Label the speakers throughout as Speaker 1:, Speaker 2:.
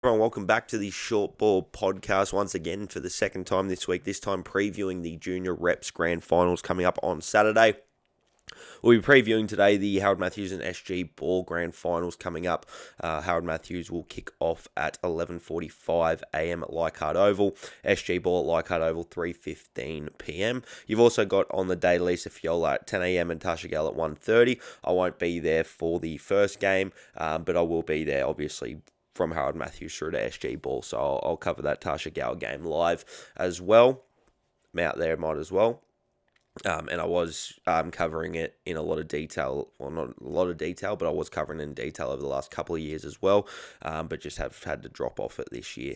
Speaker 1: Everyone, welcome back to the Short Ball Podcast once again for the second time this week, this time previewing the Junior Reps Grand Finals coming up on Saturday. We'll be previewing today the Harold Matthews and SG Ball Grand Finals coming up. Harold Matthews will kick off at 11:45am at Leichhardt Oval. SG Ball at Leichhardt Oval, 3:15pm. You've also got on the day Lisa Fiola at 10am and Tasha Gale at 1:30. I won't be there for the first game, but I will be there, obviously, from Harold Matthews through to SG Ball, so I'll cover that Tasha Gale game live as well. I'm out there, might as well. And I was covering it in a lot of detail, well, not a lot of detail, but I was covering it in detail over the last couple of years as well, but just have had to drop off it this year.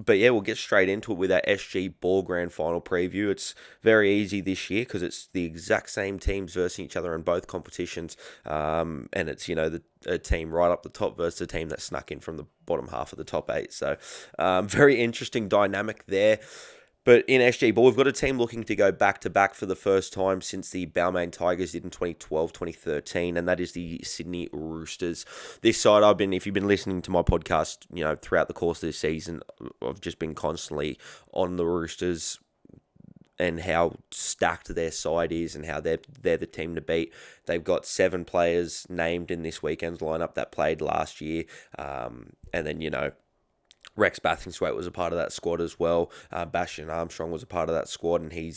Speaker 1: But yeah, we'll get straight into it with our SG Ball Grand Final preview. It's very easy this year because it's the exact same teams versus each other in both competitions. And it's, a team right up the top versus a team that snuck in from the bottom half of the top eight. So very interesting dynamic there. But in SG Ball, we've got a team looking to go back-to-back for the first time since the Balmain Tigers did in 2012, 2013, and that is the Sydney Roosters. This side, if you've been listening to my podcast, throughout the course of this season, I've just been constantly on the Roosters and how stacked their side is and how they're the team to beat. They've got 7 players named in this weekend's lineup that played last year, and then, Rex Bathingthwaite was a part of that squad as well. Bastion Armstrong was a part of that squad, and he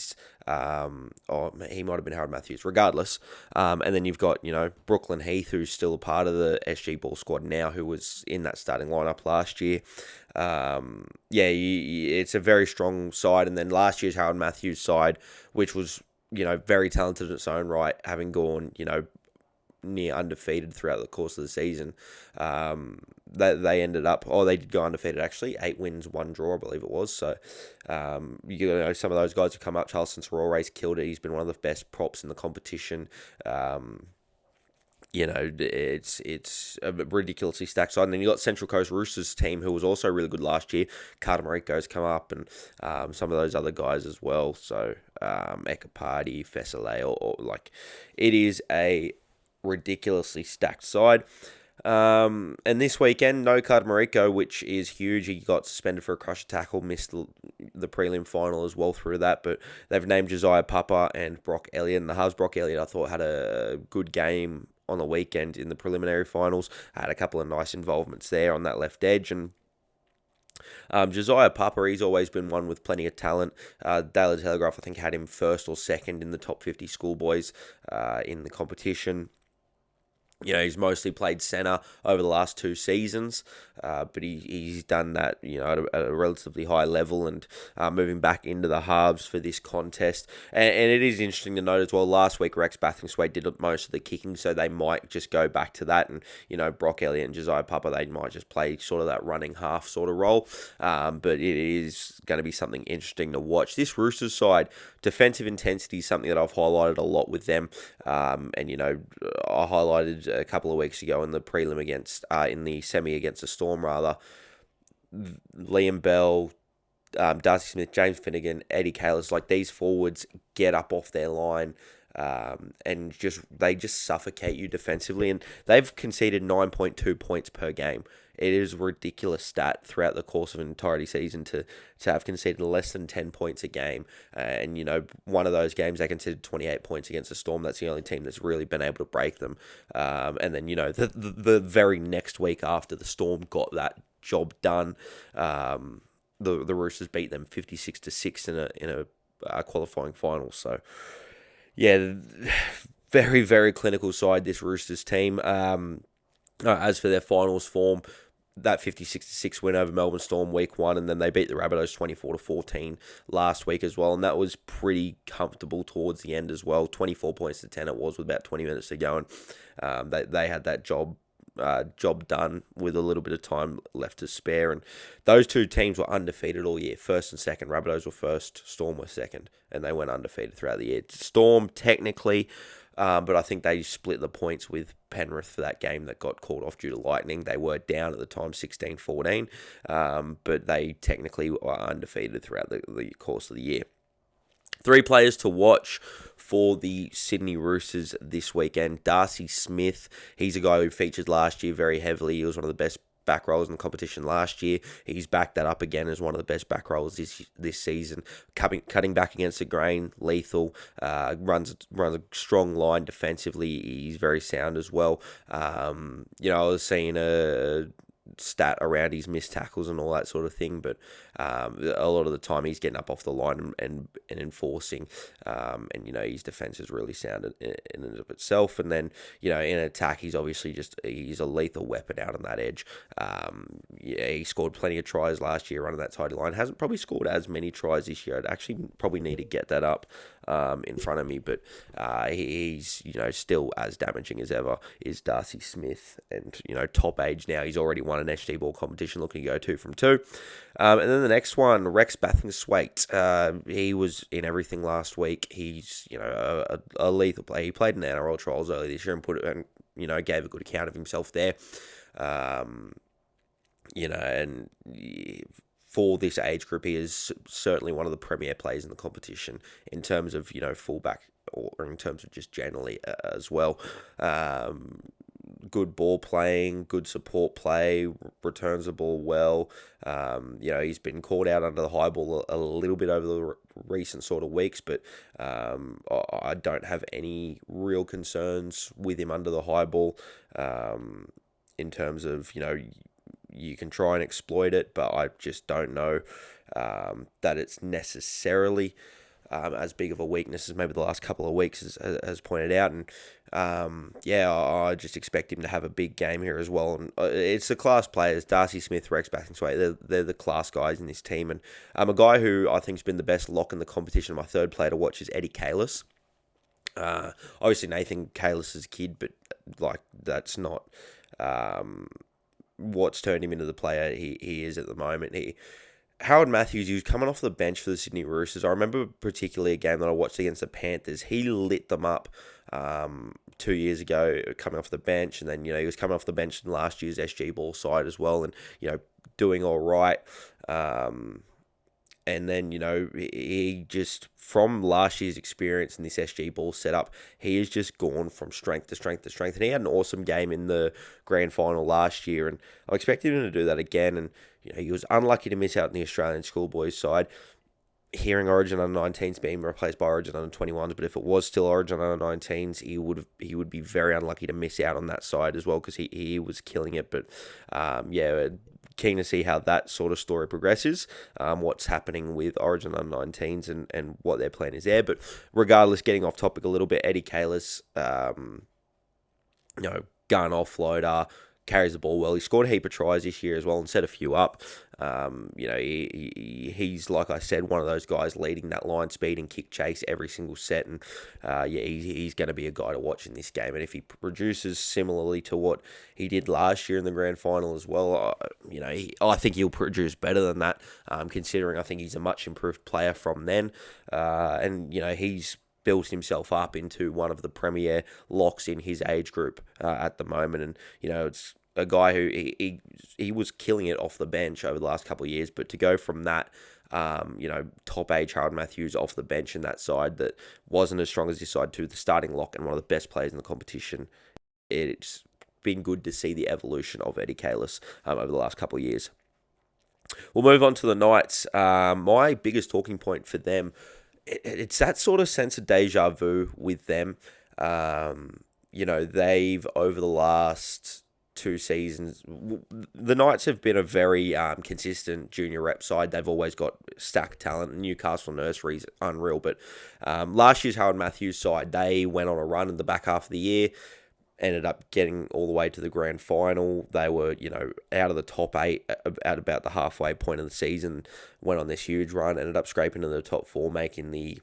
Speaker 1: might have been Harold Matthews, regardless. And then you've got, Brooklyn Heath, who's still a part of the SG Ball squad now, who was in that starting lineup last year. It's a very strong side. And then last year's Harold Matthews side, which was, very talented in its own right, having gone, near undefeated throughout the course of the season. They ended up, they did go undefeated actually, 8 wins, 1 draw, I believe it was. So, some of those guys have come up. Charleston Sororay's killed it. He's been one of the best props in the competition. It's a ridiculously stacked side. And then you got Central Coast Roosters team, who was also really good last year. Carter Mariko's come up, and some of those other guys as well. So, Ekapati, Fessale, it is a ridiculously stacked side. And this weekend, no Carter Mariko, which is huge. He got suspended for a crusher tackle, missed the prelim final as well through that. But they've named Josiah Papa and Brock Elliott. And the halves, Brock Elliott, I thought, had a good game on the weekend in the preliminary finals. Had a couple of nice involvements there on that left edge. And Josiah Papa, he's always been one with plenty of talent. Daily Telegraph, I think, had him first or second in the top 50 schoolboys in the competition. He's mostly played centre over the last 2 seasons, but he's done that, at a relatively high level, and moving back into the halves for this contest. And it is interesting to note as well, last week Rex Bathingthwaite did most of the kicking, so they might just go back to that, and, Brock Elliott and Josiah Papa, they might just play sort of that running half sort of role, but it is going to be something interesting to watch. This Roosters side, defensive intensity is something that I've highlighted a lot with them, and, I highlighted a couple of weeks ago in the prelim in the semi against the Storm, rather. Liam Bell, Darcy Smith, James Finnegan, Eddie Kalis, these forwards get up off their line, and they just suffocate you defensively, and they've conceded 9.2 points per game. It is a ridiculous stat throughout the course of an entirety season to have conceded less than 10 points a game. And, one of those games they conceded 28 points against the Storm. That's the only team that's really been able to break them. And then, the very next week after the Storm got that job done, the Roosters beat them 56-6 in a qualifying final. So, yeah, very, very clinical side, this Roosters team. As for their finals form, that 56-6 win over Melbourne Storm week 1, and then they beat the Rabbitohs 24-14 last week as well, and that was pretty comfortable towards the end as well. 24 points to 10 it was with about 20 minutes to go, and they had that job done with a little bit of time left to spare. And those 2 teams were undefeated all year, first and second. Rabbitohs were first, Storm were second, and they went undefeated throughout the year. Storm technically, but I think they split the points with Penrith for that game that got called off due to lightning. They were down at the time 16-14, but they technically were undefeated throughout the course of the year. Three players to watch for the Sydney Roosters this weekend. Darcy Smith, he's a guy who featured last year very heavily. He was one of the best back rollers in the competition last year. He's backed that up again as one of the best back rollers this season. Cutting back against the grain, lethal, runs a strong line defensively. He's very sound as well. I was seeing a stat around his missed tackles and all that sort of thing, but a lot of the time he's getting up off the line and enforcing, his defense is really sound in and of itself. And then in attack, he's obviously he's a lethal weapon out on that edge. He scored plenty of tries last year running that tidy line. Hasn't probably scored as many tries this year. I'd actually probably need to get that up in front of me, but he's still as damaging as ever is Darcy Smith, and top age now. He's already won an SG ball competition, looking to go 2 from 2. And then the next one, Rex Bathingthwaite. He was in everything last week. He's a lethal player. He played in the NRL trials earlier this year and gave a good account of himself there. And for this age group, he is certainly one of the premier players in the competition in terms of fullback or in terms of just generally as well. Good ball playing, good support play, returns the ball well. He's been called out under the high ball a little bit over the recent sort of weeks, but I don't have any real concerns with him under the high ball in terms of, you can try and exploit it, but I just don't know that it's necessarily as big of a weakness as maybe the last couple of weeks has pointed out. And I just expect him to have a big game here as well. And it's the class players, Darcy Smith, Rex Bathingthwaite, they're the class guys in this team. And a guy who I think has been the best lock in the competition, my third player to watch, is Eddie Kalis. Obviously Nathan Kalis is a kid, but that's not what's turned him into the player he is at the moment. Howard Matthews, he was coming off the bench for the Sydney Roosters. I remember particularly a game that I watched against the Panthers. He lit them up 2 years ago coming off the bench, and then he was coming off the bench in last year's SG ball side as well, and doing all right. And then, he just, from last year's experience in this SG ball setup, he has just gone from strength to strength to strength. And he had an awesome game in the grand final last year, and I expected him to do that again. And, he was unlucky to miss out in the Australian schoolboys side. Hearing Origin under 19s being replaced by Origin under 21s, but if it was still Origin under 19s, he would be very unlucky to miss out on that side as well, because he was killing it. But keen to see how that sort of story progresses, what's happening with Origin under 19s and what their plan is there. But regardless, getting off topic a little bit, Eddie Kalis, gun offloader, carries the ball well. He scored a heap of tries this year as well and set a few up. He's, like I said, one of those guys leading that line speed and kick chase every single set. And he's going to be a guy to watch in this game. And if he produces similarly to what he did last year in the grand final as well, I think he'll produce better than that, considering I think he's a much improved player from then. He's built himself up into one of the premier locks in his age group at the moment. And, it's a guy who he was killing it off the bench over the last couple of years, but to go from that, top age Harold Matthews off the bench in that side that wasn't as strong as his side to the starting lock and one of the best players in the competition, it's been good to see the evolution of Eddie Kalis over the last couple of years. We'll move on to the Knights. My biggest talking point for them, it's that sort of sense of deja vu with them. They've, over the last 2 seasons, the Knights have been a very consistent junior rep side. They've always got stacked talent. Newcastle Nursery's unreal. But last year's Harold Matthews side, they went on a run in the back half of the year, ended up getting all the way to the grand final. They were, out of the top 8 at about the halfway point of the season, went on this huge run, ended up scraping into the top 4, making the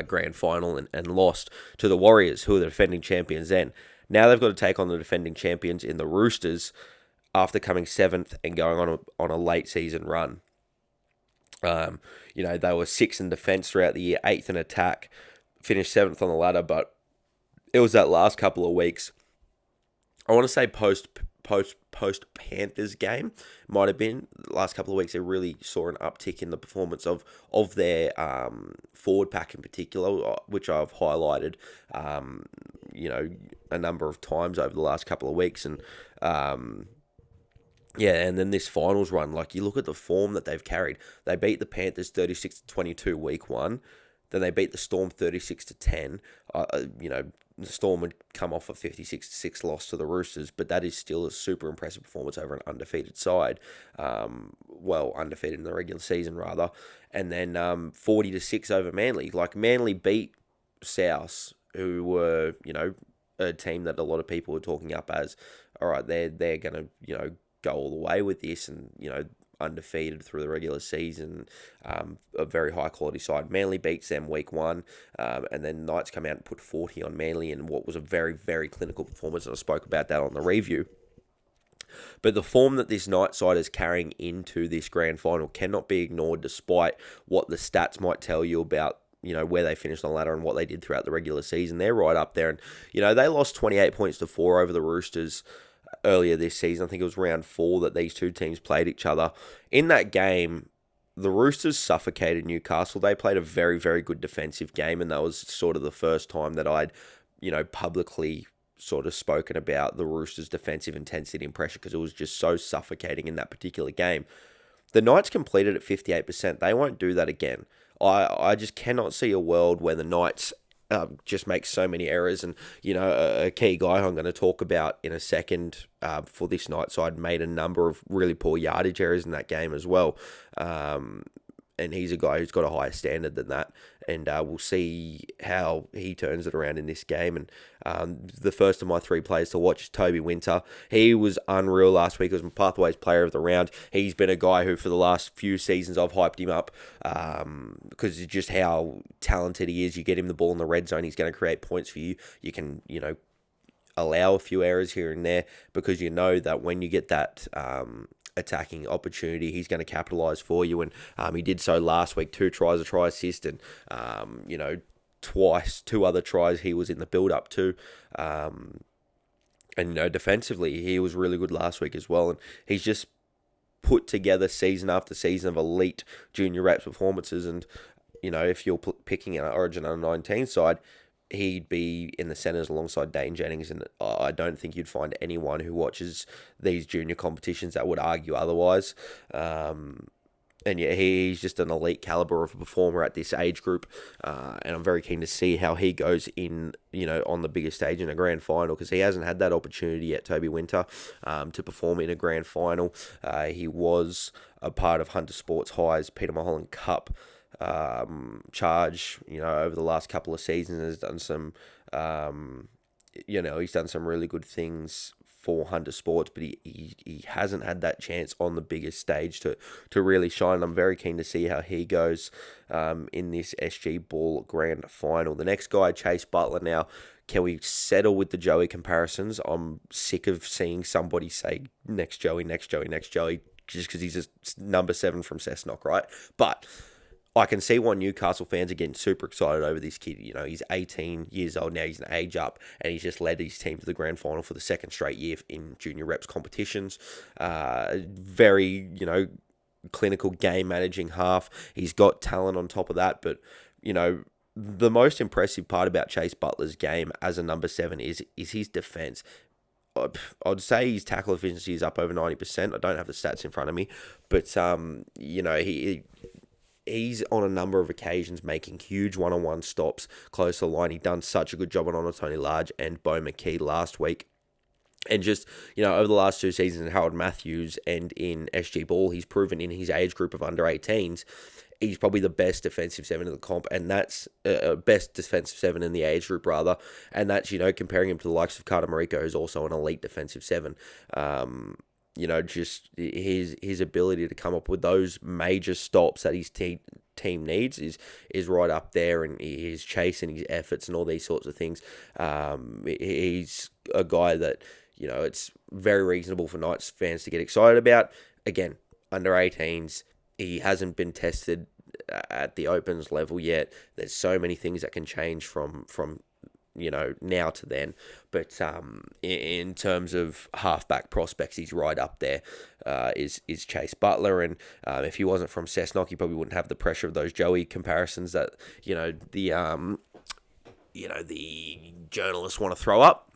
Speaker 1: grand final and lost to the Warriors, who are the defending champions then. Now they've got to take on the defending champions in the Roosters after coming 7th and going on a late season run. They were 6th in defence throughout the year, 8th in attack, finished 7th on the ladder, but it was that last couple of weeks, I want to say post post Panthers game might have been the last couple of weeks. They really saw an uptick in the performance of their forward pack in particular, which I've highlighted, a number of times over the last couple of weeks. And and then this finals run, like you look at the form that they've carried. They beat the Panthers 36-22 week one. Then they beat the Storm 36-10. The Storm would come off a 56-6 loss to the Roosters, but that is still a super impressive performance over an undefeated side. Undefeated in the regular season, rather. And then 40-6 over Manly. Like, Manly beat South, who were, a team that a lot of people were talking up as, all right, they're going to, go all the way with this and, undefeated through the regular season, a very high quality side. Manly beats them week one, and then Knights come out and put 40 on Manly in what was a very, very clinical performance, and I spoke about that on the review. But the form that this Knights side is carrying into this grand final cannot be ignored, despite what the stats might tell you about where they finished on the ladder and what they did throughout the regular season. They're right up there, and they lost 28 points to 4 over the Roosters earlier this season. I think it was round 4 that these two teams played each other. In that game, the Roosters suffocated Newcastle. They played a very, very good defensive game, and that was sort of the first time that I'd, publicly sort of spoken about the Roosters' defensive intensity and pressure, because it was just so suffocating in that particular game. The Knights completed at 58%. They won't do that again. I just cannot see a world where the Knights just make so many errors. And, a key guy who I'm going to talk about in a second for this night side made a number of really poor yardage errors in that game as well. And he's a guy who's got a higher standard than that. And we'll see how he turns it around in this game. And the first of my 3 players to watch is Toby Winter. He was unreal last week. He was my Pathways player of the round. He's been a guy who, for the last few seasons, I've hyped him up because of just how talented he is. You get him the ball in the red zone, he's going to create points for you. You can, allow a few errors here and there, because that when you get that attacking opportunity, he's going to capitalise for you, and he did so last week. 2 tries, a try assist, and twice 2 other tries he was in the build up to, and defensively he was really good last week as well, and he's just put together season after season of elite junior reps performances. And if you're picking an Origin under 19 side, he'd be in the centres alongside Dane Jennings, and I don't think you'd find anyone who watches these junior competitions that would argue otherwise. And yeah, he's just an elite calibre of a performer at this age group, and I'm very keen to see how he goes in, on the biggest stage in a grand final, because he hasn't had that opportunity yet, Toby Winter, to perform in a grand final. He was a part of Hunter Sports High's Peter Mulholland Cup charge, over the last couple of seasons. Has done some, he's done some really good things for Hunter Sports, but he hasn't had that chance on the biggest stage to really shine. I'm very keen to see how he goes in this SG Ball Grand Final. The next guy, Chase Butler. Now, can we settle with the Joey comparisons? I'm sick of seeing somebody say next Joey, just because he's just number 7 from Cessnock, right? But I can see why Newcastle fans are getting super excited over this kid. He's 18 years old now. He's an age up, and he's just led his team to the grand final for the 2nd straight year in junior reps competitions. Very, clinical game managing half. He's got talent on top of that, but, the most impressive part about Chase Butler's game as a number 7 is his defense. I'd say his tackle efficiency is up over 90%. I don't have the stats in front of me, but, he's on a number of occasions making huge one-on-one stops close to the line. He done such a good job on Tony Large and Bo McKee last week. And just, over the last 2 seasons in Harold Matthews and in SG Ball, he's proven in his age group of under 18s, he's probably the best defensive 7 in the comp, and that's best defensive 7 in the age group, rather. And that's, comparing him to the likes of Carter Mariko, who's also an elite defensive 7. Just his ability to come up with those major stops that his team needs is right up there, and his chase and his efforts and all these sorts of things. He's a guy that, it's very reasonable for Knights fans to get excited about. Again, under 18s, he hasn't been tested at the Opens level yet. There's so many things that can change from now to then. But in terms of halfback prospects, he's right up there. Is Chase Butler, and if he wasn't from Cessnock, he probably wouldn't have the pressure of those Joey comparisons that the journalists want to throw up.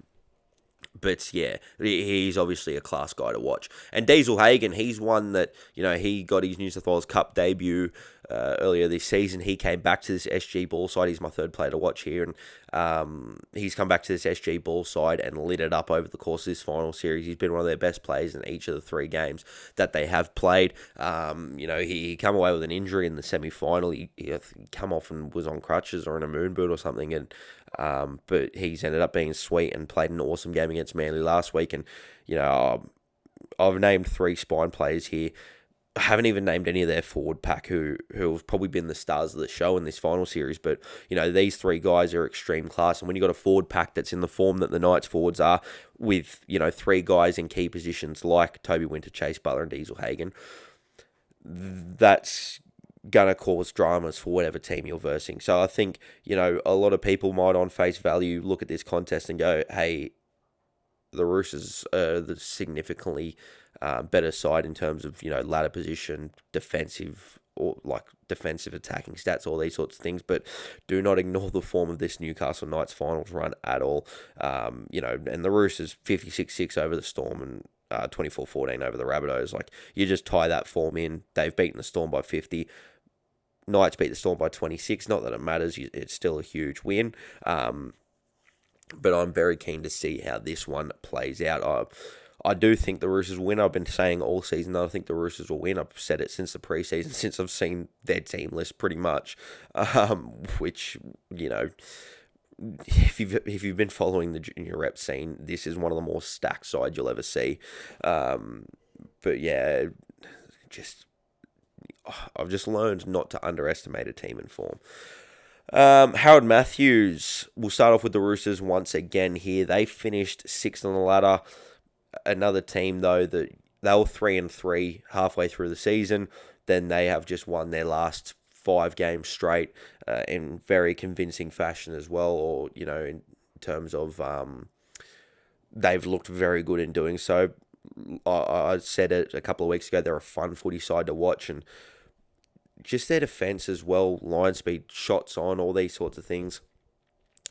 Speaker 1: But yeah, he's obviously a class guy to watch. And Diesel Hagen, he's one that, he got his New South Wales Cup debut earlier this season. He came back to this SG ball side. He's my third player to watch here. And he's come back to this SG ball side and lit it up over the course of this final series. He's been one of their best players in each of the 3 games that they have played. He come away with an injury in the semi-final. He come off and was on crutches or in a moon boot or something. And but he's ended up being sweet and played an awesome game against Manly last week. And, I've named 3 spine players here. I haven't even named any of their forward pack who have probably been the stars of the show in this final series. But, these 3 guys are extreme class. And when you got a forward pack that's in the form that the Knights forwards are with, 3 guys in key positions like Toby Winter, Chase Butler and Diesel Hagen, that's going to cause dramas for whatever team you're versing. So I think, a lot of people might on face value look at this contest and go, hey, the Roosters are the significantly better side in terms of, ladder position, defensive, or like defensive attacking stats, all these sorts of things. But do not ignore the form of this Newcastle Knights finals run at all. And the Roosters 56-6 over the Storm and 24-14 over the Rabbitohs. Like, you just tie that form in. They've beaten the Storm by 50. Knights beat the Storm by 26. Not that it matters. It's still a huge win. But I'm very keen to see how this one plays out. I do think the Roosters will win. I've been saying all season that I think the Roosters will win. I've said it since the preseason, since I've seen their team list pretty much. Which, if you've been following the junior rep scene, this is one of the more stacked sides you'll ever see. But yeah, I've just learned not to underestimate a team in form. Harold Matthews, we'll start off with the Roosters once again here. They finished 6th on the ladder. Another team, though, that they were 3-3 halfway through the season. Then they have just won their last 5 games straight in very convincing fashion as well. Or, in terms of they've looked very good in doing so. I said it a couple of weeks ago, they're a fun footy side to watch, and just their defence as well, line speed, shots on, all these sorts of things.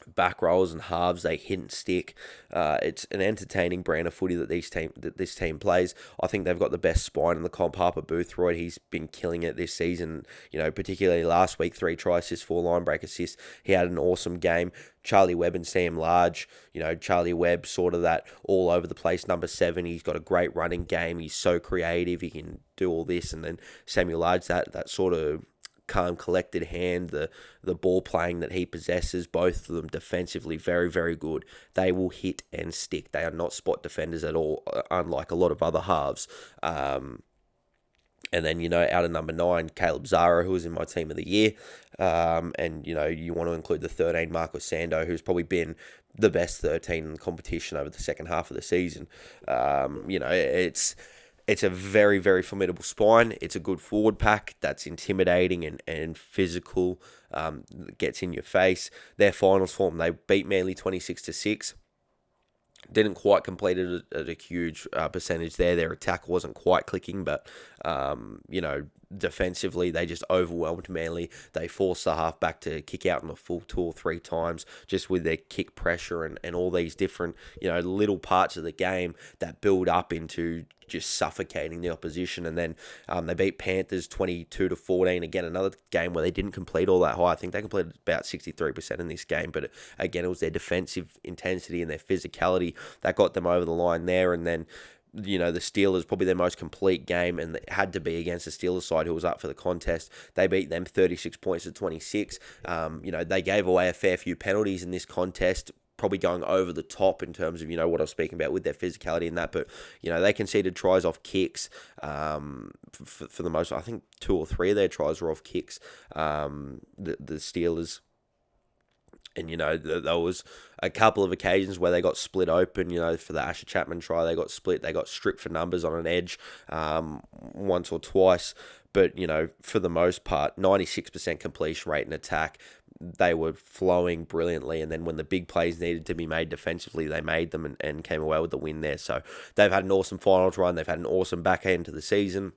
Speaker 1: Back rolls and halves, they hit and stick. It's an entertaining brand of footy that this team plays. I think they've got the best spine in the comp. Harper Boothroyd, he's been killing it this season. Particularly last week, 3 try assists, 4 line break assists. He had an awesome game. Charlie Webb and Sam Large. Charlie Webb, sort of that all over the place number 7. He's got a great running game. He's so creative. He can do all this. And then Samuel Large, that sort of calm, collected hand, the ball playing that he possesses, both of them defensively very, very good. They will hit and stick. They are not spot defenders at all, unlike a lot of other halves. And then, out of number 9, Caleb Zara, who was in my team of the year. And, you want to include the 13, Marcus Sando, who's probably been the best 13 in the competition over the second half of the season. It's a very, very formidable spine. It's a good forward pack that's intimidating and physical, gets in your face. Their finals form, they beat Manly 26-6. Didn't quite complete it at a huge percentage there. Their attack wasn't quite clicking, but, defensively, they just overwhelmed Manly. They forced the halfback to kick out in the full 2 or 3 times, just with their kick pressure and all these different, little parts of the game that build up into just suffocating the opposition. And then they beat Panthers 22-14. Again, another game where they didn't complete all that high. I think they completed about 63% in this game. But again, it was their defensive intensity and their physicality that got them over the line there. And then, the Steelers, probably their most complete game, and it had to be against the Steelers side who was up for the contest. They beat them 36 points to 26. They gave away a fair few penalties in this contest, probably going over the top in terms of, what I was speaking about with their physicality and that. But, they conceded tries off kicks for the most. I think 2 or 3 of their tries were off kicks, the Steelers. And, there was a couple of occasions where they got split open, for the Asher Chapman try, they got split, they got stripped for numbers on an edge once or twice. But, for the most part, 96% completion rate in attack, they were flowing brilliantly, and then when the big plays needed to be made defensively, they made them and came away with the win there. So they've had an awesome finals run. They've had an awesome back end to the season.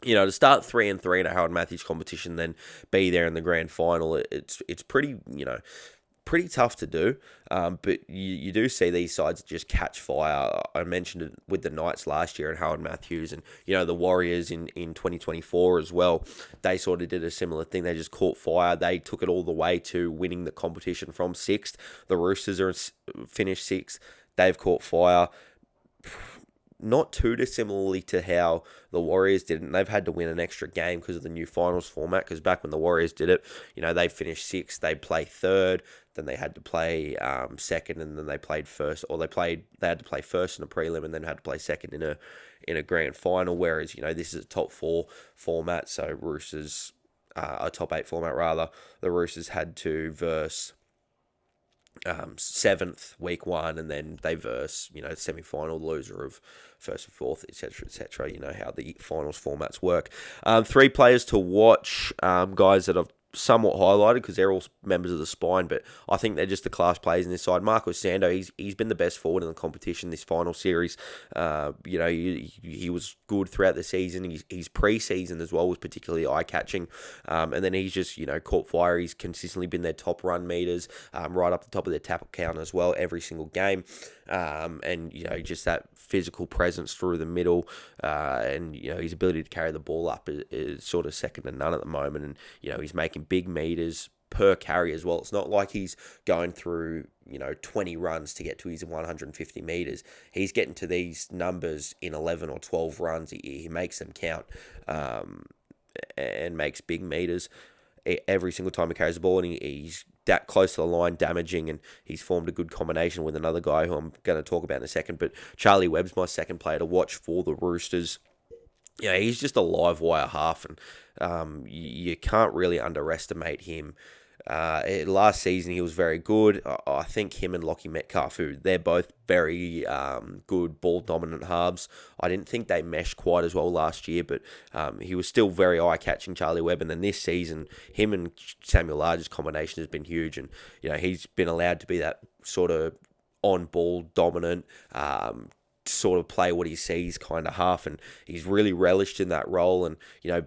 Speaker 1: To start 3-3 in a Howard Matthews competition, then be there in the grand final, it's pretty, pretty tough to do. But you do see these sides just catch fire. I mentioned it with the Knights last year and Howard Matthews, and the Warriors in 2024 as well. They sort of did a similar thing. They just caught fire. They took it all the way to winning the competition from sixth. The Roosters are finished sixth. They've caught fire. Not too dissimilarly to how the Warriors did it, and they've had to win an extra game because of the new finals format, because back when the Warriors did it, they finished sixth, they'd play third, then they had to play second, and then they played first, or they had to play first in a prelim, and then had to play second in a grand final, whereas, this is a top four format, so Roosters, a top eight format rather, the Roosters had to verse seventh week one, and then they verse semi-final loser of first and fourth, etc. How the finals formats work. Three players to watch, guys that I've somewhat highlighted because they're all members of the spine, but I think they're just the class players in this side. Marco Sando, he's been the best forward in the competition this final series. He was good throughout the season. His pre-season as well was particularly eye-catching, and then he's just caught fire. He's consistently been their top run meters, right up the top of their tackle count as well every single game, and just that physical presence through the middle, and his ability to carry the ball up is sort of second to none at the moment, and he's making big meters per carry as well. It's not like he's going through 20 runs to get to his 150 meters. He's getting to these numbers in 11 or 12 runs. He makes them count, and makes big meters every single time he carries the ball, and he's that close to the line, damaging, and he's formed a good combination with another guy who I'm going to talk about in a second. But Charlie Webb's my second player to watch for the Roosters. He's just a live wire half, and you can't really underestimate him. Last season he was very good. I think him and Lockie Metcalf, they're both very good ball dominant halves. I didn't think they meshed quite as well last year, but he was still very eye catching, Charlie Webb. And then this season, him and Samuel Large's combination has been huge, and he's been allowed to be that sort of on ball dominant, sort of play what he sees kind of half, and he's really relished in that role, and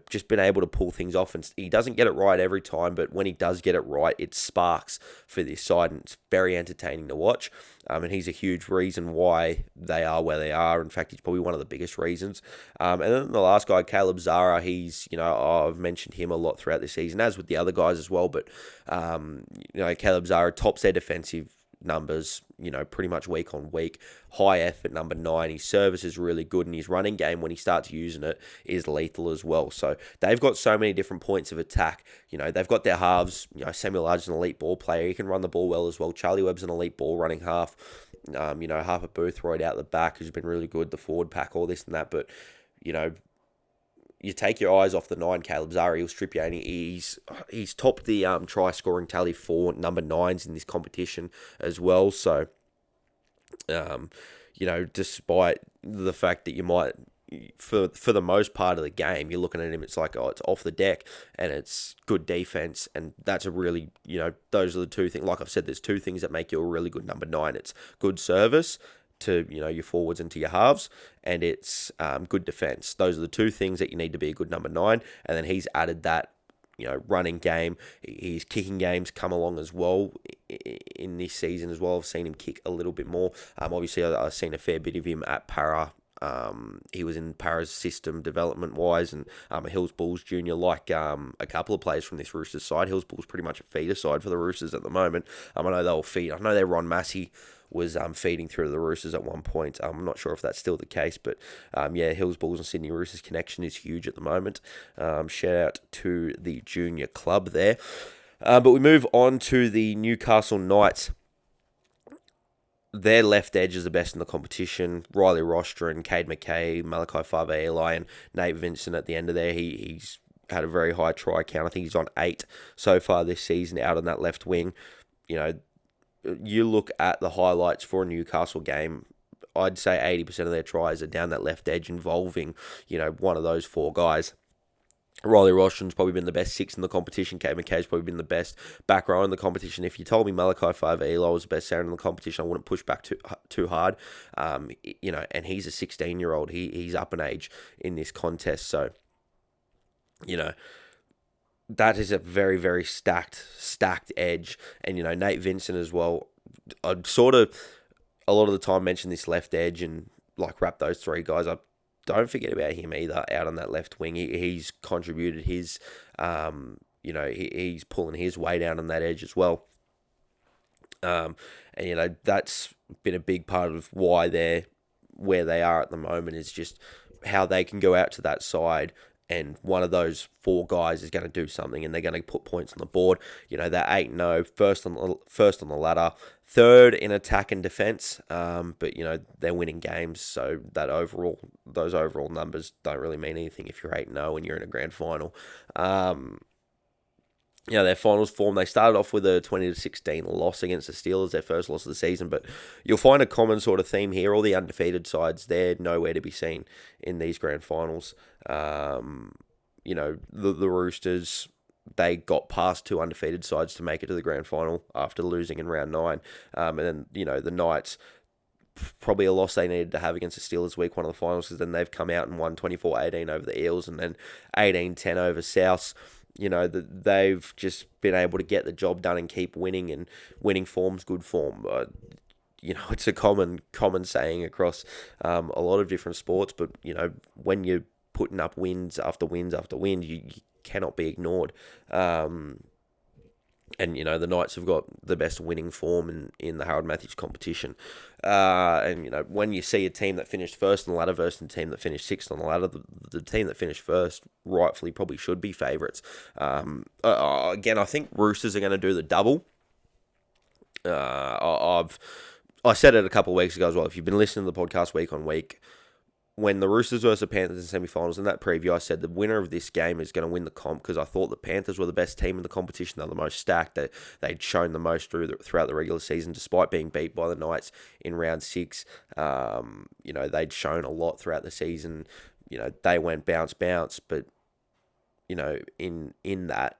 Speaker 1: just been able to pull things off. And he doesn't get it right every time, but when he does get it right, it sparks for this side, and it's very entertaining to watch. And he's a huge reason why they are where they are. In fact, he's probably one of the biggest reasons. And then the last guy, Caleb Zara, he's I've mentioned him a lot throughout the season, as with the other guys as well, but Caleb Zara tops their defensive numbers, pretty much week on week. High effort, number 9. His service is really good, and his running game, when he starts using it, is lethal as well. So they've got so many different points of attack. They've got their halves. Samuel Large is an elite ball player. He can run the ball well as well. Charlie Webb's an elite ball running half. Harper Boothroyd out the back, who's been really good. The forward pack, all this and that. But, you take your eyes off the 9, Caleb Zara, he'll strip you, and he's topped the try scoring tally for number 9s in this competition as well. So, despite the fact that you might, for the most part of the game, you're looking at him, it's like, it's off the deck, and it's good defense, and that's a really, those are the two things. Like I've said, there's two things that make you a really good number 9. It's good service to your forwards and to your halves, and it's good defense. Those are the two things that you need to be a good number 9. And then he's added that running game. His kicking game's come along as well in this season as well. I've seen him kick a little bit more. Obviously I've seen a fair bit of him at Para. He was in Para's system development wise, and Hills Bulls Junior, like a couple of players from this Roosters side. Hills Bulls pretty much a feeder side for the Roosters at the moment. I know they'll feed. I know their Ron Massey was feeding through to the Roosters at one point. I'm not sure if that's still the case, but Hills Bulls and Sydney Roosters connection is huge at the moment. Shout out to the junior club there. But we move on to the Newcastle Knights. Their left edge is the best in the competition. Riley Rostron, Cade McKay, Malachi Faave-Eli, and Nate Vincent at the end of there. He's had a very high try count. I think he's on 8 so far this season out on that left wing. You look at the highlights for a Newcastle game, I'd say 80% of their tries are down that left edge involving, one of those 4 guys. Riley Rostron's probably been the best six in the competition. Kate McKay's probably been the best back row in the competition. If you told me Malachi Faiva'Elo was the best center in the competition, I wouldn't push back too hard. And he's a 16-year-old. He's up in age in this contest. So, that is a very, very stacked edge. And, Nate Vincent as well. I'd sort of, a lot of the time, mention this left edge and, wrap those three guys up. Don't forget about him either out on that left wing. He's contributed his, he's pulling his weight out on that edge as well. That's been a big part of why they're where they are at the moment, is just how they can go out to that side, and one of those four guys is going to do something, and they're going to put points on the board. They're 8-0, first on the ladder, third in attack and defense. But they're winning games, so those overall numbers don't really mean anything if you're 8-0 and you're in a grand final. Their finals form, they started off with a 20-16 loss against the Steelers, their first loss of the season, but you'll find a common sort of theme here. All the undefeated sides, they're nowhere to be seen in these grand finals. The Roosters, they got past two undefeated sides to make it to the grand final after losing in round 9. And then, the Knights, probably a loss they needed to have against the Steelers week 1 of the finals, because then they've come out and won 24-18 over the Eels and then 18-10 over Souths. They've just been able to get the job done and keep winning, and winning form's good form. It's a common saying across a lot of different sports, but, when you're putting up wins after wins after wins, you cannot be ignored. And, the Knights have got the best winning form in the Harold Matthews competition. When you see a team that finished first on the ladder versus a team that finished sixth on the ladder, the team that finished first rightfully probably should be favourites. Again, I think Roosters are going to do the double. I said it a couple of weeks ago as well. If you've been listening to the podcast week on week, when the Roosters versus the Panthers in semi-finals, in that preview, I said the winner of this game is going to win the comp, because I thought the Panthers were the best team in the competition. They're the most stacked. They'd shown the most throughout the regular season, despite being beat by the Knights in round 6. They'd shown a lot throughout the season. They went bounce, but, in that,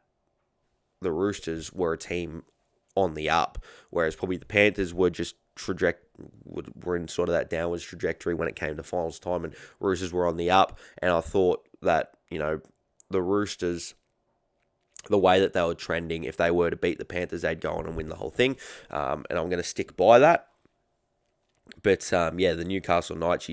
Speaker 1: the Roosters were a team on the up, whereas probably the Panthers were just were in sort of that downwards trajectory when it came to finals time, and Roosters were on the up. And I thought that, the Roosters, the way that they were trending, if they were to beat the Panthers, they'd go on and win the whole thing. And I'm going to stick by that. But, the Newcastle Knights,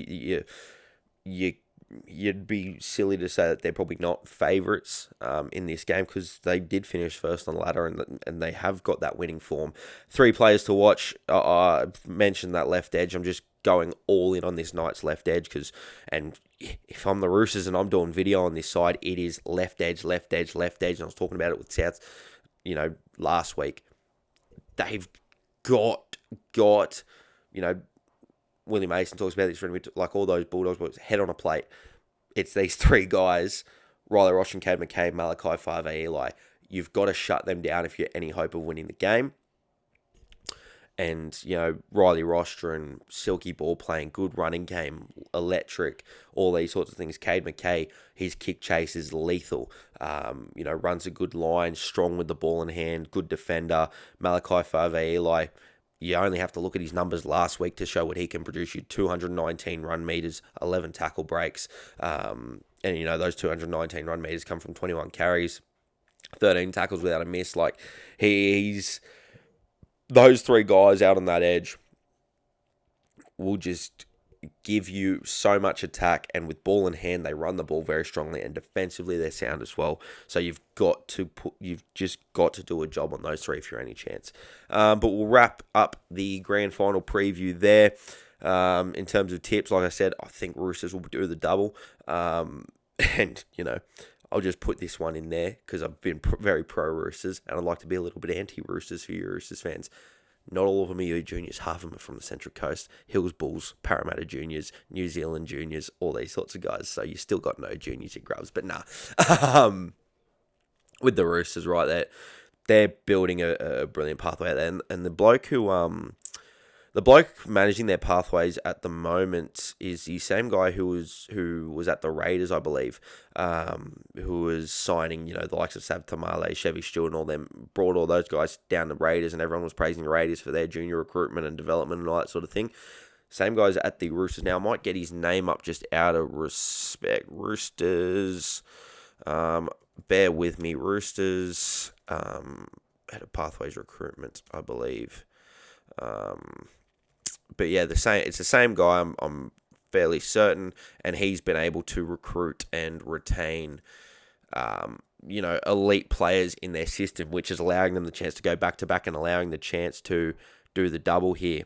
Speaker 1: you'd be silly to say that they're probably not favourites in this game, because they did finish first on the ladder, and they have got that winning form. 3 players to watch. I mentioned that left edge. I'm just going all in on this Knights left edge, and if I'm the Roosters and I'm doing video on this side, it is left edge. And I was talking about it with South, last week. They've got Willie Mason talks about this, like all those Bulldogs boys, head on a plate. It's these 3 guys, Riley Rostron, Cade McKay, Malachi Faiva'Elo. You've got to shut them down if you're any hope of winning the game. And, Riley Rostron, silky ball playing, good running game, electric, all these sorts of things. Cade McKay, his kick chase is lethal. Runs a good line, strong with the ball in hand, good defender. Malachi Faiva'Elo, you only have to look at his numbers last week to show what he can produce. You 219 run meters, 11 tackle breaks. Those 219 run meters come from 21 carries, 13 tackles without a miss. He's those 3 guys out on that edge will just give you so much attack, and with ball in hand, they run the ball very strongly, and defensively they're sound as well. So you've just got to do a job on those 3 if you're any chance. But we'll wrap up the grand final preview there. In terms of tips, like I said, I think Roosters will do the double. And I'll just put this one in there because I've been very pro Roosters, and I'd like to be a little bit anti Roosters for you Roosters fans. Not all of them are U juniors. Half of them are from the Central Coast. Hills Bulls, Parramatta juniors, New Zealand juniors, all these sorts of guys. So you still got no juniors in grubs. But nah. With the Roosters right there, they're building a brilliant pathway out there. And the bloke who The bloke managing their pathways at the moment is the same guy who was at the Raiders, I believe, who was signing, the likes of Sav Tamale, Chevy Stewart, and all them, brought all those guys down to Raiders, and everyone was praising the Raiders for their junior recruitment and development and all that sort of thing. Same guys at the Roosters. Now, I might get his name up just out of respect. Roosters, bear with me. Roosters, had a pathways recruitment, I believe. But yeah, it's the same guy. I'm fairly certain, and he's been able to recruit and retain, elite players in their system, which is allowing them the chance to go back to back and allowing the chance to do the double here.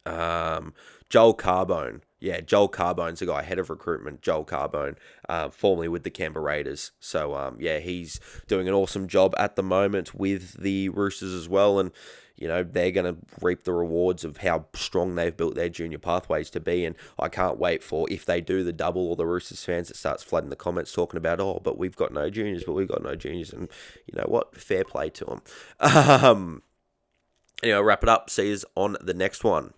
Speaker 1: Joel Carbone. Yeah, Joel Carbone's the guy, head of recruitment, Joel Carbone, formerly with the Canberra Raiders. So, he's doing an awesome job at the moment with the Roosters as well. And, they're going to reap the rewards of how strong they've built their junior pathways to be. And I can't wait for, if they do the double, or the Roosters fans that starts flooding the comments talking about, but we've got no juniors. And you know what? Fair play to them. Anyway, wrap it up. See you on the next one.